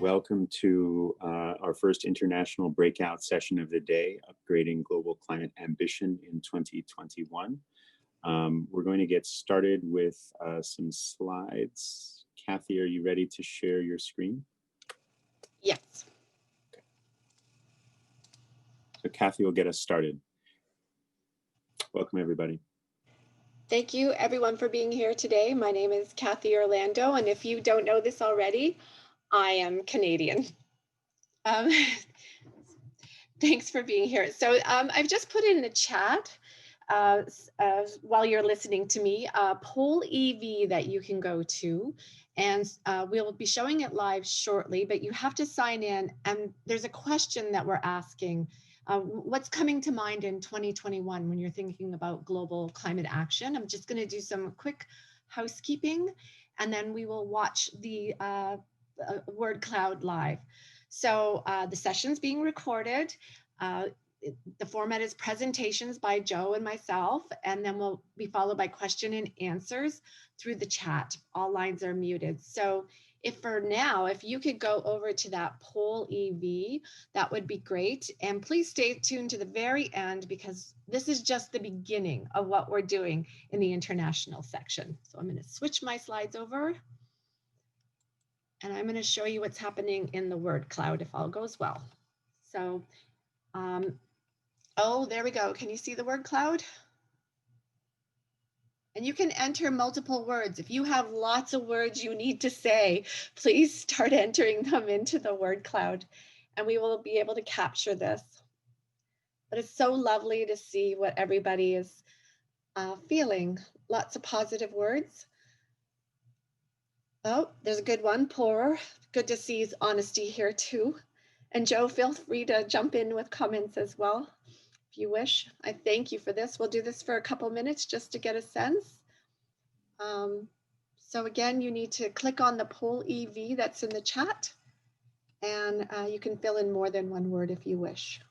welcome to our first international breakout session of the day, Upgrading Global Climate Ambition in 2021. We're going to get started with some slides. Cathy, are you ready to share your screen? Yes. Okay. So Cathy will get us started. Welcome, everybody. Thank you, everyone, for being here today. My name is Cathy Orlando, and if you don't know this already, I am Canadian. Thanks for being here. So I've just put in the chat while you're listening to me, poll EV that you can go to, and we'll be showing it live shortly, but you have to sign in, and there's a question that we're asking. What's coming to mind in 2021 when you're thinking about global climate action? I'm just going to do some quick housekeeping, and then we will watch the word cloud live. So the session's being recorded. The format is presentations by Joe and myself, and then we'll be followed by question and answers through the chat. All lines are muted. So if for now, if you could go over to that poll EV, that would be great. And please stay tuned to the very end, because this is just the beginning of what we're doing in the international section. So I'm going to switch my slides over, and I'm going to show you what's happening in the word cloud if all goes well. So, oh, there we go. Can you see the word cloud? And you can enter multiple words. If you have lots of words you need to say, please start entering them into the word cloud, and we will be able to capture this. But it's so lovely to see what everybody is feeling. Lots of positive words. Oh, there's a good one, poor. Good to see his honesty here too. And Joe, feel free to jump in with comments as well, if you wish. I thank you for this. We'll do this for a couple minutes just to get a sense. So again, you need to click on the poll EV that's in the chat, and you can fill in more than one word if you wish.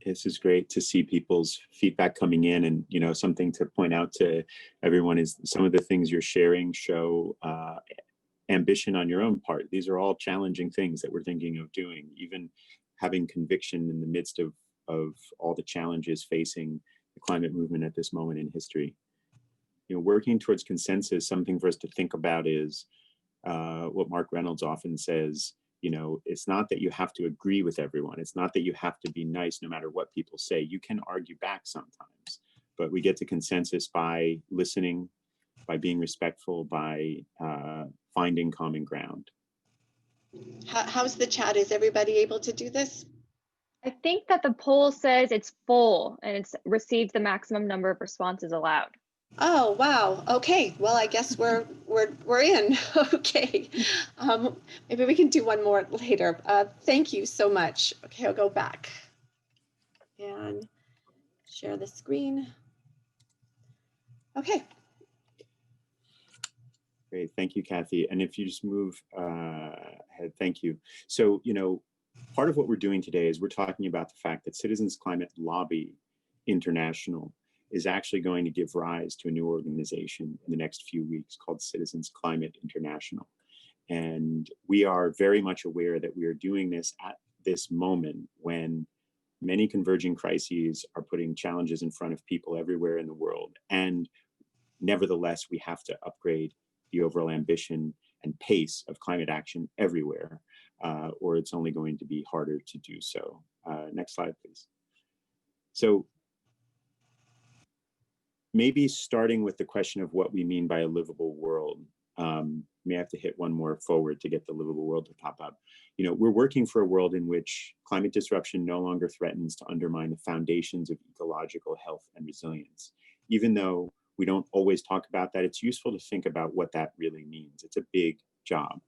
This is great to see people's feedback coming in, and something to point out to everyone is some of the things you're sharing show ambition on your own part. These are all challenging things that we're thinking of doing, even having conviction in the midst of all the challenges facing the climate movement at this moment in history. Working towards consensus, something for us to think about is what Mark Reynolds often says, it's not that you have to agree with everyone. It's not that you have to be nice no matter what people say. You can argue back sometimes, but we get to consensus by listening, by being respectful, by finding common ground. How's the chat? Is everybody able to do this? I think that the poll says it's full and it's received the maximum number of responses allowed. Oh, wow. Okay. Well, I guess we're in. Okay. Maybe we can do one more later. Thank you so much. Okay, I'll go back and share the screen. Okay. Great. Thank you, Cathy. And if you just move ahead, thank you. So, part of what we're doing today is we're talking about the fact that Citizens Climate Lobby International is actually going to give rise to a new organization in the next few weeks called Citizens Climate International. And we are very much aware that we are doing this at this moment when many converging crises are putting challenges in front of people everywhere in the world. And nevertheless, we have to upgrade the overall ambition and pace of climate action everywhere, or it's only going to be harder to do so. Next slide, please. So, maybe starting with the question of what we mean by a livable world. May have to hit one more forward to get the livable world to pop up. We're working for a world in which climate disruption no longer threatens to undermine the foundations of ecological health and resilience. Even though we don't always talk about that, it's useful to think about what that really means. It's a big job.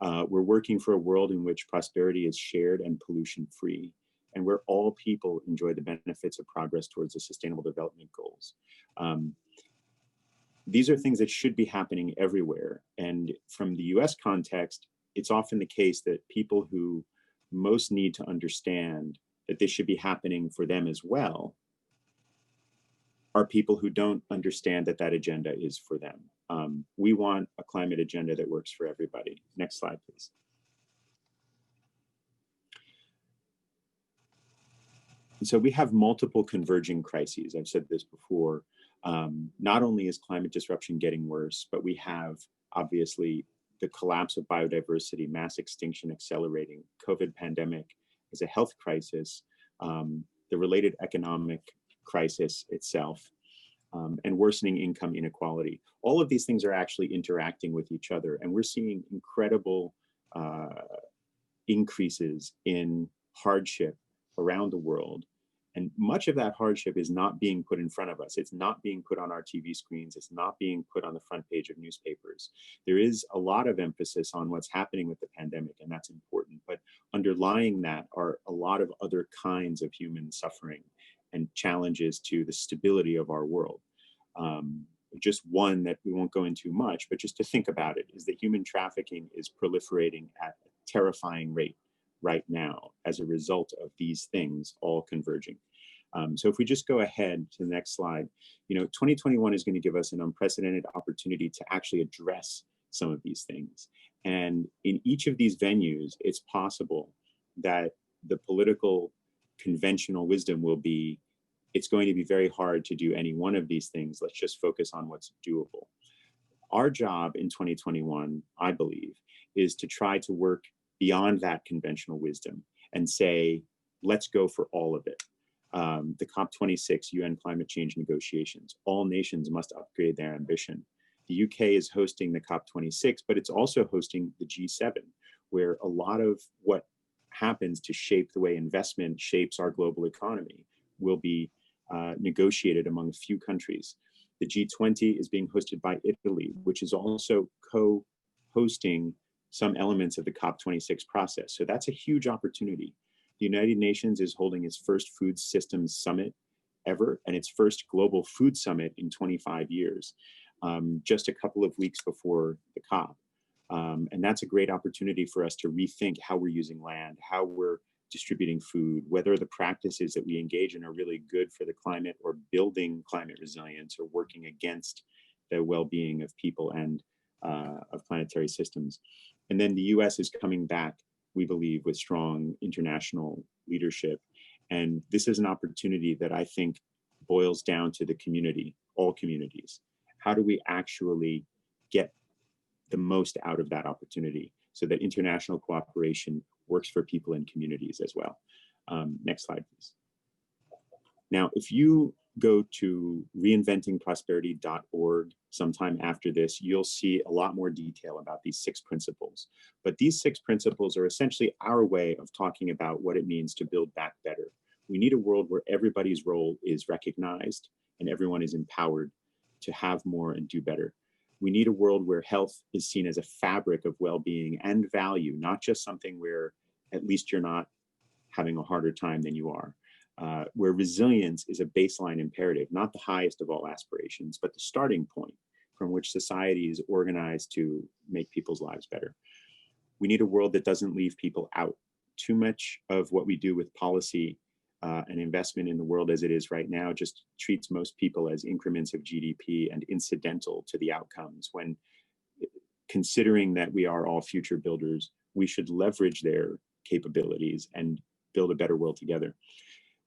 We're working for a world in which prosperity is shared and pollution-free, and where all people enjoy the benefits of progress towards the Sustainable Development Goals. These are things that should be happening everywhere. And from the US context, it's often the case that people who most need to understand that this should be happening for them as well are people who don't understand that that agenda is for them. We want a climate agenda that works for everybody. Next slide, please. So we have multiple converging crises. I've said this before. Not only is climate disruption getting worse, but we have obviously the collapse of biodiversity, mass extinction accelerating, COVID pandemic is a health crisis, the related economic crisis itself, and worsening income inequality. All of these things are actually interacting with each other, and we're seeing incredible increases in hardship around the world. And much of that hardship is not being put in front of us. It's not being put on our TV screens. It's not being put on the front page of newspapers. There is a lot of emphasis on what's happening with the pandemic, and that's important. But underlying that are a lot of other kinds of human suffering and challenges to the stability of our world. Just one that we won't go into much, but just to think about it, is that human trafficking is proliferating at a terrifying rate right now as a result of these things all converging. So if we just go ahead to the next slide, 2021 is going to give us an unprecedented opportunity to actually address some of these things. And in each of these venues, it's possible that the political conventional wisdom will be, it's going to be very hard to do any one of these things. Let's just focus on what's doable. Our job in 2021, I believe, is to try to work beyond that conventional wisdom and say, let's go for all of it. The COP26 UN climate change negotiations, all nations must upgrade their ambition. The UK is hosting the COP26, but it's also hosting the G7, where a lot of what happens to shape the way investment shapes our global economy will be negotiated among a few countries. The G20 is being hosted by Italy, which is also co-hosting some elements of the COP26 process. So that's a huge opportunity. The United Nations is holding its first food systems summit ever, and its first global food summit in 25 years, just a couple of weeks before the COP. And that's a great opportunity for us to rethink how we're using land, how we're distributing food, whether the practices that we engage in are really good for the climate or building climate resilience or working against the well-being of people and of planetary systems. And then the US is coming back, we believe, with strong international leadership. And this is an opportunity that I think boils down to the community, all communities. How do we actually get the most out of that opportunity so that international cooperation works for people and communities as well? Next slide, please. Now, if you go to reinventingprosperity.org sometime after this, you'll see a lot more detail about these 6 principles. But these 6 principles are essentially our way of talking about what it means to build back better. We need a world where everybody's role is recognized and everyone is empowered to have more and do better. We need a world where health is seen as a fabric of well-being and value, not just something where at least you're not having a harder time than you are. Where resilience is a baseline imperative, not the highest of all aspirations, but the starting point from which society is organized to make people's lives better. We need a world that doesn't leave people out. Too much of what we do with policy and investment in the world as it is right now just treats most people as increments of GDP and incidental to the outcomes, when considering that we are all future builders, we should leverage their capabilities and build a better world together.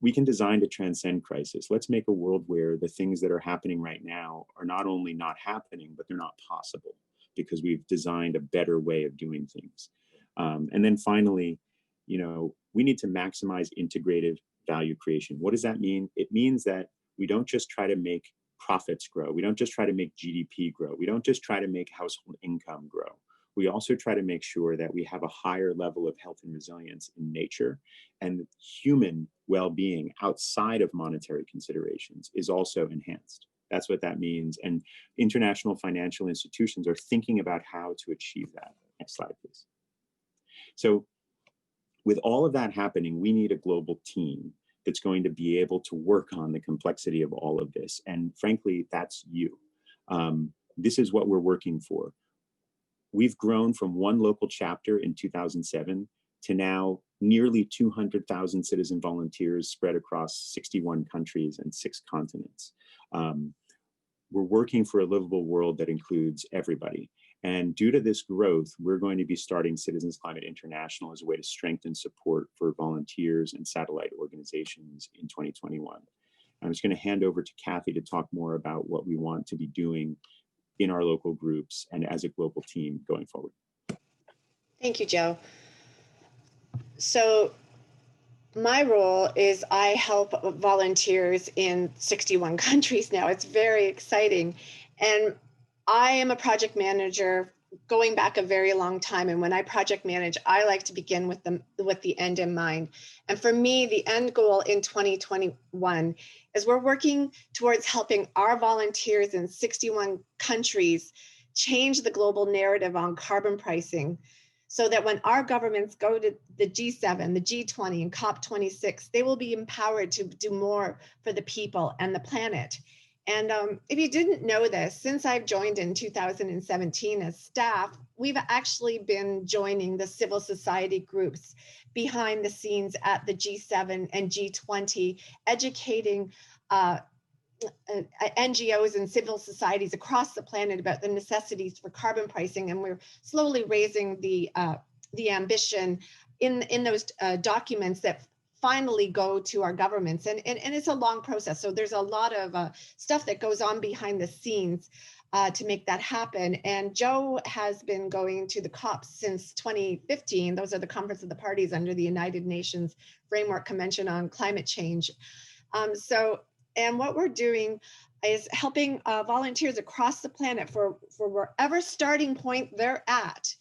We can design to transcend crisis. Let's make a world where the things that are happening right now are not only not happening, but they're not possible because we've designed a better way of doing things. And then finally, we need to maximize integrative value creation. What does that mean? It means that we don't just try to make profits grow. We don't just try to make GDP grow. We don't just try to make household income grow. We also try to make sure that we have a higher level of health and resilience in nature, and human well-being outside of monetary considerations is also enhanced. That's what that means. And international financial institutions are thinking about how to achieve that. Next slide, please. So with all of that happening, we need a global team that's going to be able to work on the complexity of all of this. And frankly, that's you. This is what we're working for. We've grown from one local chapter in 2007 to now nearly 200,000 citizen volunteers spread across 61 countries and 6 continents. we're working for a livable world that includes everybody. And due to this growth, we're going to be starting Citizens Climate International as a way to strengthen support for volunteers and satellite organizations in 2021. I'm just going to hand over to Cathy to talk more about what we want to be doing in our local groups and as a global team going forward. Thank you, Joe. So my role is I help volunteers in 61 countries now. It's very exciting. And I am a project manager going back a very long time. And when I project manage, I like to begin with the end in mind. And for me, the end goal in 2021 is we're working towards helping our volunteers in 61 countries change the global narrative on carbon pricing, so that when our governments go to the G7, the G20, and COP26, they will be empowered to do more for the people and the planet. And if you didn't know this, since I've joined in 2017 as staff, we've actually been joining the civil society groups behind the scenes at the G7 and G20, educating NGOs and civil societies across the planet about the necessities for carbon pricing, and we're slowly raising the ambition in those documents that finally go to our governments, and it's a long process. So there's a lot of stuff that goes on behind the scenes to make that happen. And Joe has been going to the COPs since 2015. Those are the Conference of the Parties under the United Nations Framework Convention on Climate Change. And what we're doing is helping volunteers across the planet for wherever starting point they're at,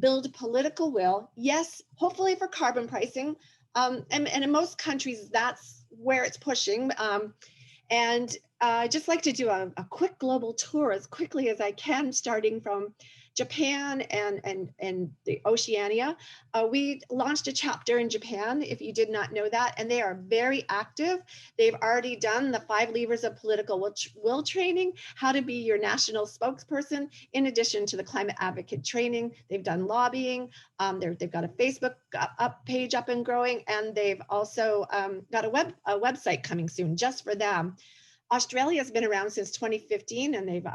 build political will, yes, hopefully for carbon pricing. And in most countries, that's where it's pushing. And I'd just like to do a quick global tour as quickly as I can, starting from Japan and the Oceania. We launched a chapter in Japan, if you did not know that, and they are very active. They've already done the 5 levers of political will training, how to be your national spokesperson, in addition to the climate advocate training. They've done lobbying. They've got a Facebook page up and growing, and they've also got a website coming soon just for them. Australia has been around since 2015, and they've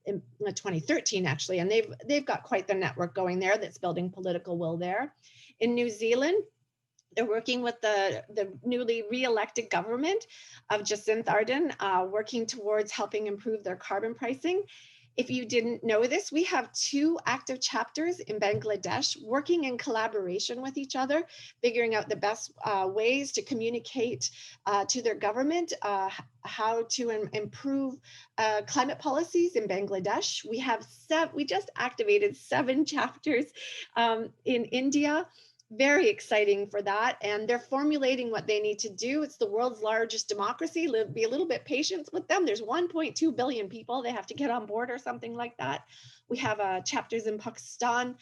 in 2013 actually, and they've got quite the network going there that's building political will there. In New Zealand, they're working with the newly re-elected government of Jacinda Ardern, working towards helping improve their carbon pricing. If you didn't know this, we have 2 active chapters in Bangladesh working in collaboration with each other, figuring out the best ways to communicate to their government how to improve climate policies in Bangladesh. We just activated 7 chapters in India. Very exciting for that. And they're formulating what they need to do. It's the world's largest democracy. Be a little bit patient with them. There's 1.2 billion people. They have to get on board or something like that. We have chapters in Pakistan.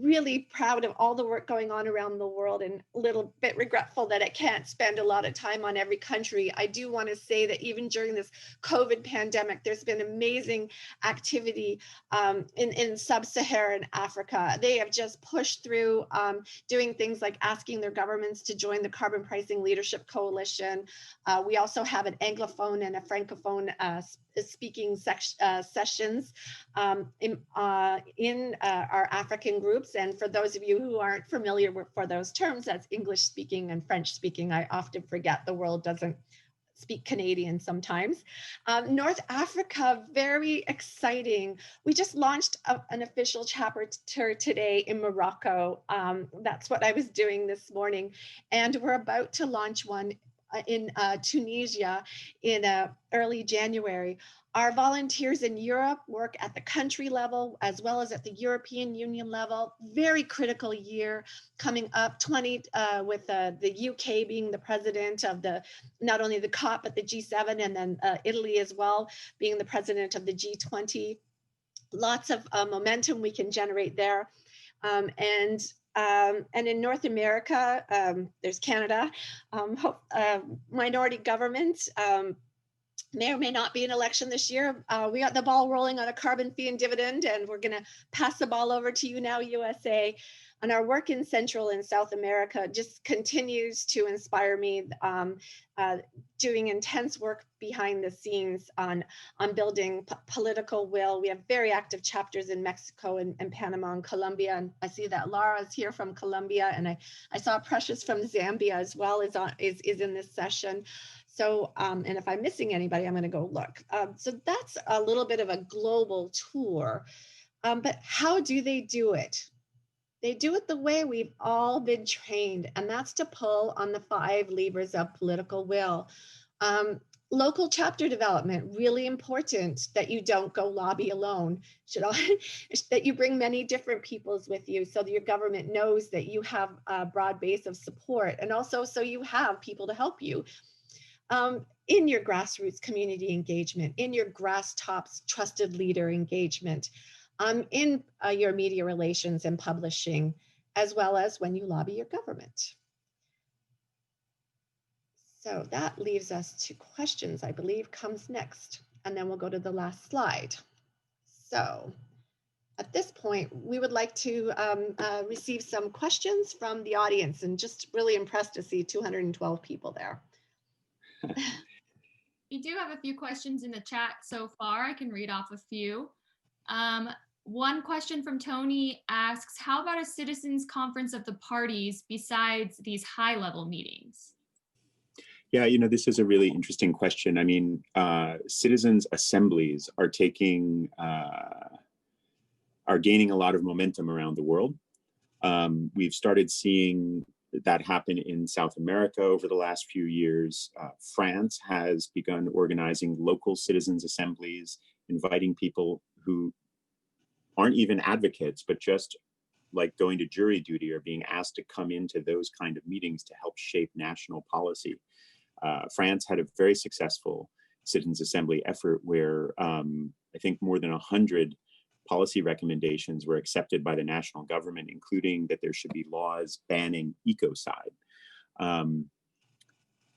Really proud of all the work going on around the world, and a little bit regretful that I can't spend a lot of time on every country. I do want to say that even during this COVID pandemic, there's been amazing activity in sub-Saharan Africa. They have just pushed through doing things like asking their governments to join the Carbon Pricing Leadership Coalition. We also have an Anglophone and a Francophone speaking sessions in our African groups. And for those of you who aren't familiar for those terms, that's English speaking and French speaking. I often forget the world doesn't speak Canadian sometimes. North Africa, very exciting. We just launched an official chapter today in Morocco. That's what I was doing this morning. And we're about to launch one in Tunisia in early January. Our volunteers in Europe work at the country level as well as at the European Union level. Very critical year coming up, with the UK being the president of not only the COP, but the G7, and then Italy as well being the president of the G20. Lots of momentum we can generate there. And in North America, there's Canada, minority government, may or may not be an election this year. We got the ball rolling on a carbon fee and dividend, and we're going to pass the ball over to you now, USA. And our work in Central and South America just continues to inspire me, doing intense work behind the scenes on building political will. We have very active chapters in Mexico and Panama and Colombia. And I see that Laura's here from Colombia, and I saw Precious from Zambia as well is in this session. So, and if I'm missing anybody, I'm going to go look. So that's a little bit of a global tour. But how do they do it? They do it the way we've all been trained, and that's to pull on the 5 levers of political will. Local chapter development, really important that you don't go lobby alone. That you bring many different peoples with you so that your government knows that you have a broad base of support, and also so you have people to help you. In your grassroots community engagement, in your grass tops trusted leader engagement, in your media relations and publishing, as well as when you lobby your government. So that leaves us to questions, I believe, comes next, and then we'll go to the last slide. So at this point, we would like to receive some questions from the audience, and just really impressed to see 212 people there. We do have a few questions in the chat so far. I can read off a few. One question from Tony asks, how about a citizens conference of the parties besides these high-level meetings? Yeah, you know, this is a really interesting question. I mean, citizens assemblies are gaining a lot of momentum around the world. We've started seeing that happen in South America over the last few years. France has begun organizing local citizens assemblies, inviting people who aren't even advocates, but just like going to jury duty or being asked to come into those kind of meetings to help shape national policy. France had a very successful citizens assembly effort where I think more than 100 policy recommendations were accepted by the national government, including that there should be laws banning ecocide.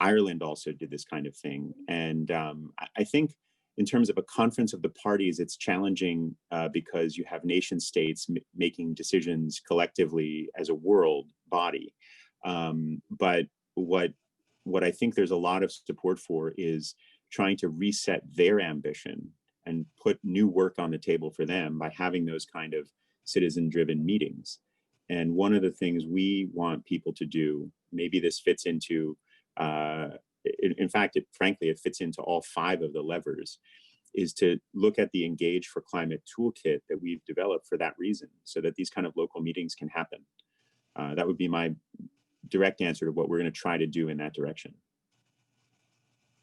Ireland also did this kind of thing. And I think in terms of a conference of the parties, it's challenging because you have nation states making decisions collectively as a world body. But what I think there's a lot of support for is trying to reset their ambition and put new work on the table for them by having those kind of citizen-driven meetings. And one of the things we want people to do, maybe this fits into, in fact, frankly, it fits into all 5 of the levers, is to look at the Engage for Climate toolkit that we've developed for that reason, so that these kind of local meetings can happen. That would be my direct answer to what we're going to try to do in that direction.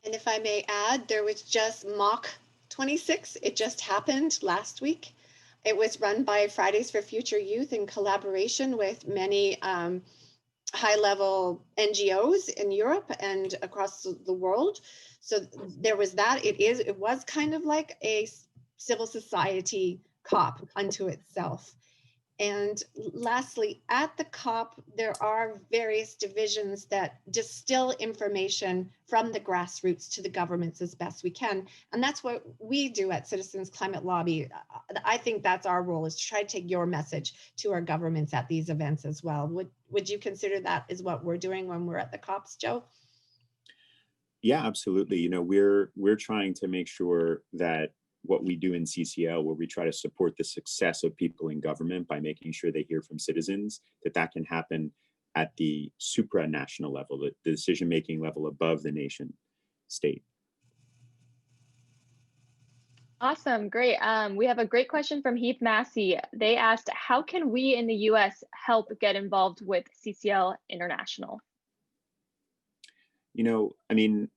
And if I may add, there was just Mach 26. It just happened last week. It was run by Fridays for Future Youth in collaboration with many high-level NGOs in Europe and across the world. So there was that. It was kind of like a civil society COP unto itself. And lastly, at the COP, there are various divisions that distill information from the grassroots to the governments as best we can. And that's what we do at Citizens Climate Lobby. I think that's our role, is to try to take your message to our governments at these events as well. Would you consider that is what we're doing when we're at the COPs, Joe? Yeah, absolutely. You know, we're trying to make sure that what we do in CCL, where we try to support the success of people in government by making sure they hear from citizens, that can happen at the supranational level, the decision-making level above the nation state. Awesome, great. We have a great question from Heath Massey. They asked, how can we in the US help get involved with CCL International? You know, I mean,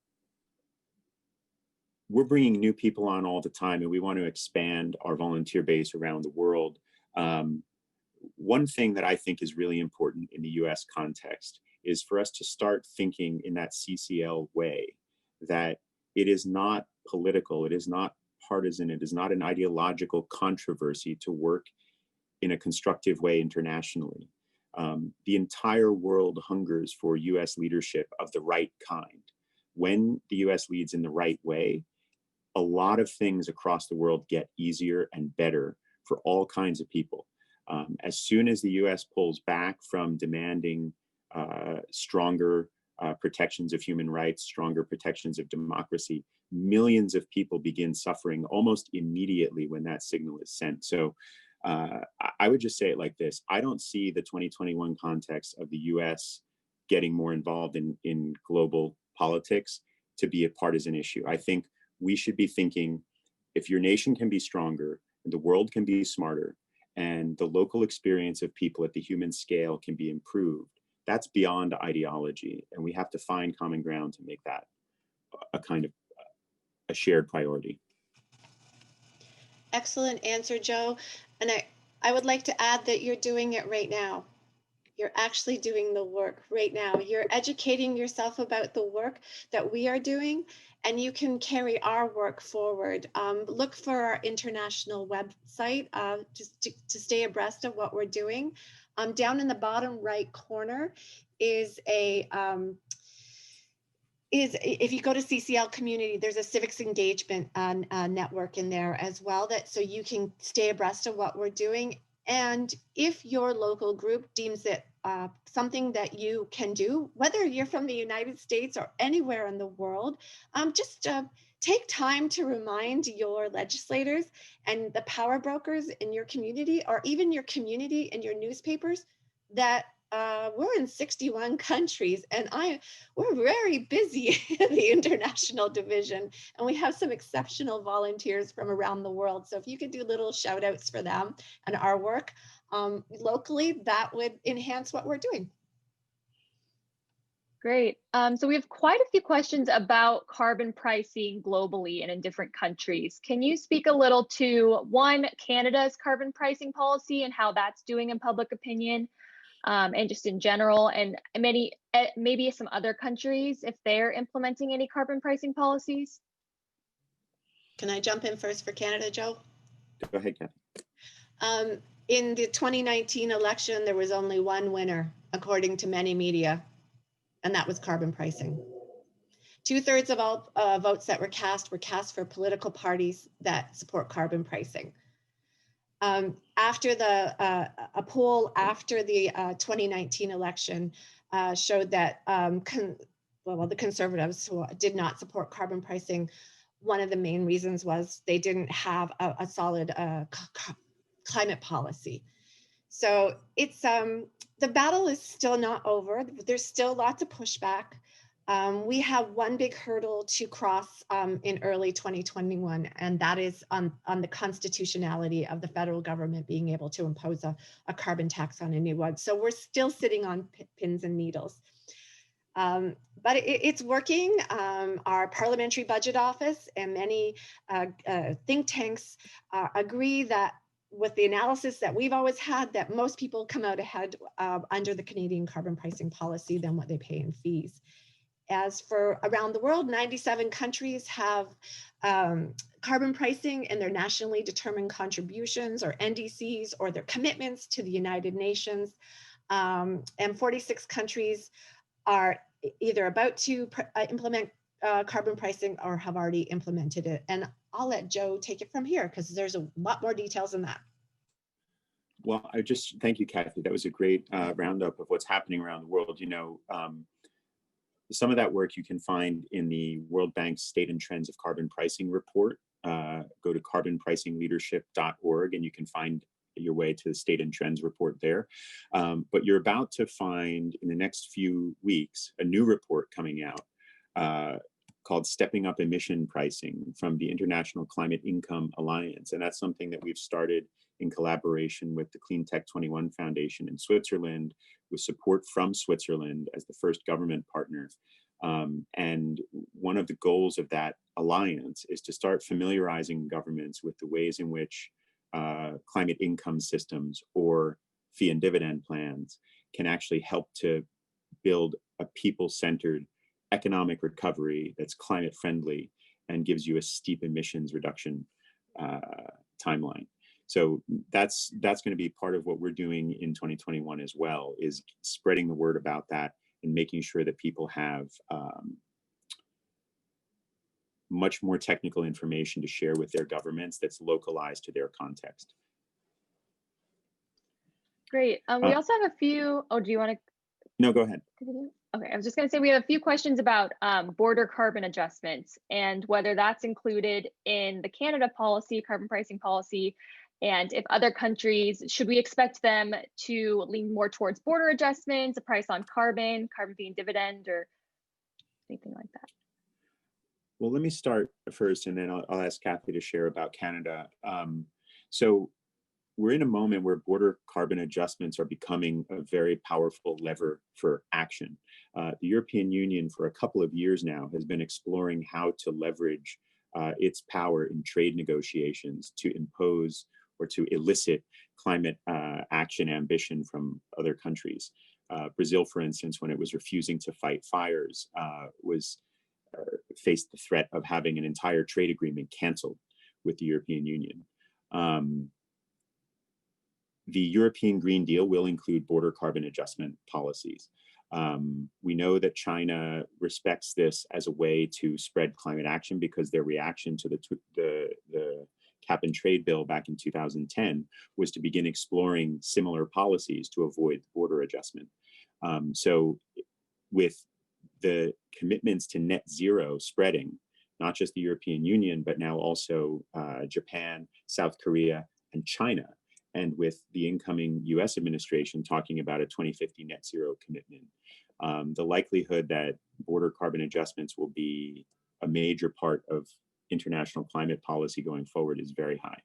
we're bringing new people on all the time, and we want to expand our volunteer base around the world. One thing that I think is really important in the US context is for us to start thinking in that CCL way, that it is not political, it is not partisan, it is not an ideological controversy to work in a constructive way internationally. The entire world hungers for US leadership of the right kind. When the US leads in the right way, a lot of things across the world get easier and better for all kinds of people. As soon as the US pulls back from demanding stronger protections of human rights, stronger protections of democracy, millions of people begin suffering almost immediately when that signal is sent. So I would just say it like this. I don't see the 2021 context of the US getting more involved in global politics to be a partisan issue. I think we should be thinking, if your nation can be stronger, the world can be smarter, and the local experience of people at the human scale can be improved, that's beyond ideology. And we have to find common ground to make that a kind of a shared priority. Excellent answer, Joe. And I would like to add that you're doing it right now. You're actually doing the work right now. You're educating yourself about the work that we are doing, and you can carry our work forward. Look for our international website just to stay abreast of what we're doing. Down in the bottom right corner is if you go to CCL community, there's a civics engagement network in there as well, so you can stay abreast of what we're doing. And if your local group deems it something that you can do, whether you're from the United States or anywhere in the world, just take time to remind your legislators and the power brokers in your community, or even your community and your newspapers, that we're in 61 countries, and we're very busy in the international division, and we have some exceptional volunteers from around the world. So if you could do little shout outs for them and our work locally, that would enhance what we're doing. Great. So we have quite a few questions about carbon pricing globally and in different countries. Can you speak a little to, one, Canada's carbon pricing policy and how that's doing in public opinion? And just in general, and maybe some other countries, if they're implementing any carbon pricing policies? Can I jump in first for Canada, Joe? Go ahead, Cathy. In the 2019 election, there was only one winner, according to many media, and that was carbon pricing. 2/3 of all votes that were cast for political parties that support carbon pricing. After a poll after the 2019 election showed that the Conservatives who did not support carbon pricing, one of the main reasons was they didn't have a solid climate policy. So it's the battle is still not over. There's still lots of pushback. We have one big hurdle to cross in early 2021, and that is on the constitutionality of the federal government being able to impose a carbon tax on anyone. So we're still sitting on pins and needles. But it's working. Our Parliamentary Budget Office and many think tanks agree that with the analysis that we've always had, that most people come out ahead under the Canadian carbon pricing policy than what they pay in fees. As for around the world, 97 countries have carbon pricing in their nationally determined contributions, or NDCs, or their commitments to the United Nations. And 46 countries are either about to implement carbon pricing or have already implemented it. And I'll let Joe take it from here, because there's a lot more details in that. Well, thank you, Cathy. That was a great roundup of what's happening around the world. Some of that work you can find in the World Bank's State and Trends of Carbon Pricing report. Go to carbonpricingleadership.org and you can find your way to the State and Trends report there. But you're about to find in the next few weeks a new report coming out called Stepping Up Emission Pricing from the International Climate Income Alliance. And that's something that we've started in collaboration with the Clean Tech 21 Foundation in Switzerland, with support from Switzerland as the first government partner. And one of the goals of that alliance is to start familiarizing governments with the ways in which climate income systems or fee and dividend plans can actually help to build a people-centered economic recovery that's climate friendly and gives you a steep emissions reduction timeline. So that's going to be part of what we're doing in 2021 as well, is spreading the word about that and making sure that people have much more technical information to share with their governments that's localized to their context. Great. We also have a few, oh, do you want to? No, go ahead. Okay, I was just going to say we have a few questions about border carbon adjustments and whether that's included in the Canada policy, carbon pricing policy, and if other countries, should we expect them to lean more towards border adjustments, a price on carbon, carbon fee and dividend, or anything like that? Well, let me start first, and then I'll ask Cathy to share about Canada. So we're in a moment where border carbon adjustments are becoming a very powerful lever for action. The European Union for a couple of years now has been exploring how to leverage its power in trade negotiations to impose or to elicit climate action ambition from other countries. Brazil, for instance, when it was refusing to fight fires, faced the threat of having an entire trade agreement canceled with the European Union. The European Green Deal will include border carbon adjustment policies. We know that China respects this as a way to spread climate action because their reaction to the cap and trade bill back in 2010 was to begin exploring similar policies to avoid border adjustment. So with the commitments to net zero spreading, not just the European Union, but now also Japan, South Korea, and China, and with the incoming US administration talking about a 2050 net zero commitment, the likelihood that border carbon adjustments will be a major part of international climate policy going forward is very high.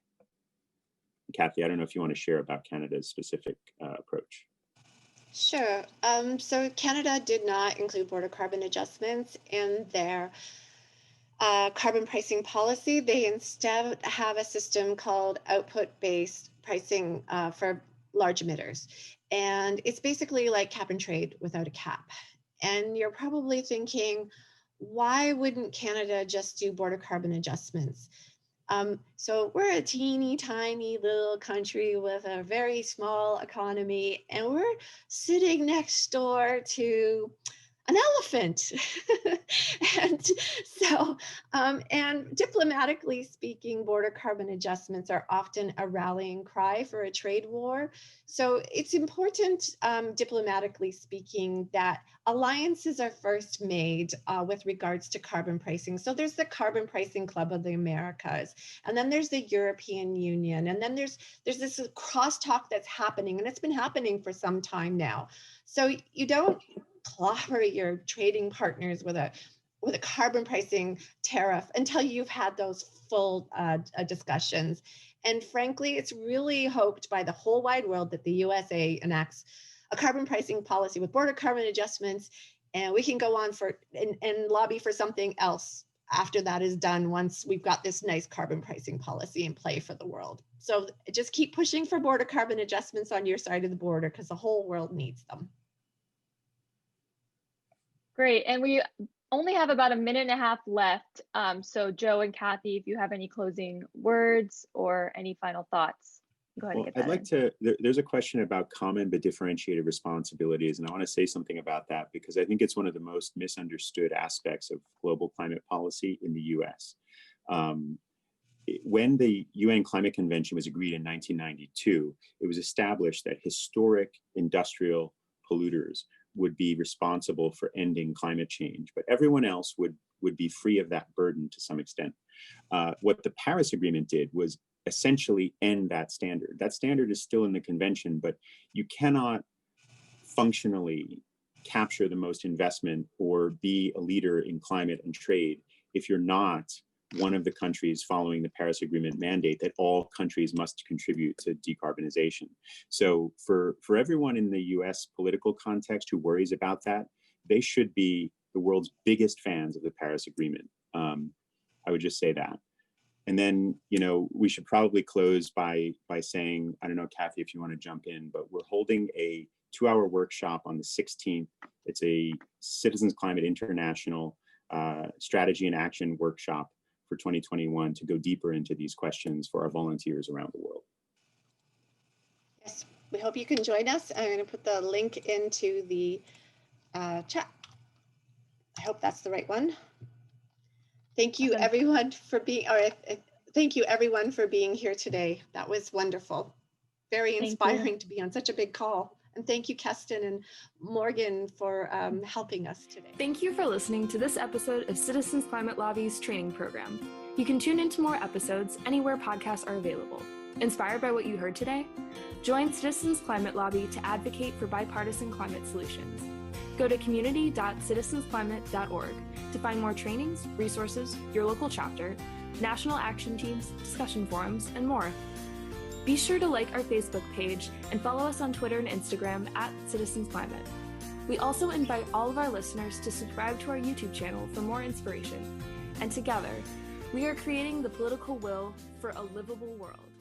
Cathy, I don't know if you want to share about Canada's specific approach. Sure. So Canada did not include border carbon adjustments in their carbon pricing policy. They instead have a system called output-based pricing for large emitters. And it's basically like cap and trade without a cap. And you're probably thinking, why wouldn't Canada just do border carbon adjustments? So we're a teeny tiny little country with a very small economy, and we're sitting next door to an elephant. And so, and diplomatically speaking, border carbon adjustments are often a rallying cry for a trade war. So it's important, diplomatically speaking, that alliances are first made with regards to carbon pricing. So there's the Carbon Pricing Club of the Americas, and then there's the European Union, and then there's this crosstalk that's happening, and it's been happening for some time now. So you don't clobber your trading partners with a carbon pricing tariff until you've had those full discussions. And frankly, it's really hoped by the whole wide world that the USA enacts a carbon pricing policy with border carbon adjustments, and we can go on and lobby for something else after that is done, once we've got this nice carbon pricing policy in play for the world. So just keep pushing for border carbon adjustments on your side of the border, because the whole world needs them. Great, and we only have about a minute and a half left. So Joe and Cathy, if you have any closing words or any final thoughts, go ahead and get that. I'd like to, there's a question about common but differentiated responsibilities, and I want to say something about that because I think it's one of the most misunderstood aspects of global climate policy in the US. When the UN Climate Convention was agreed in 1992, it was established that historic industrial polluters would be responsible for ending climate change, but everyone else would be free of that burden to some extent. What the Paris Agreement did was essentially end that standard. That standard is still in the convention, but you cannot functionally capture the most investment or be a leader in climate and trade if you're not one of the countries following the Paris Agreement mandate that all countries must contribute to decarbonization. So for everyone in the US political context who worries about that, they should be the world's biggest fans of the Paris Agreement. I would just say that. And then, you know, we should probably close by saying, I don't know, Cathy, if you want to jump in, but we're holding a 2-hour workshop on the 16th. It's a Citizens Climate International strategy and action workshop for 2021 to go deeper into these questions for our volunteers around the world. Yes, we hope you can join us. I'm going to put the link into the chat. I hope that's the right one. Thank you everyone for being, thank you everyone for being here today. That was wonderful. Very inspiring to be on such a big call. And thank you, Keston and Morgan, for helping us today. Thank you for listening to this episode of Citizens Climate Lobby's training program. You can tune into more episodes anywhere podcasts are available. Inspired by what you heard today? Join Citizens Climate Lobby to advocate for bipartisan climate solutions. Go to community.citizensclimate.org to find more trainings, resources, your local chapter, national action teams, discussion forums, and more. Be sure to like our Facebook page and follow us on Twitter and Instagram @CitizensClimate. We also invite all of our listeners to subscribe to our YouTube channel for more inspiration. And together, we are creating the political will for a livable world.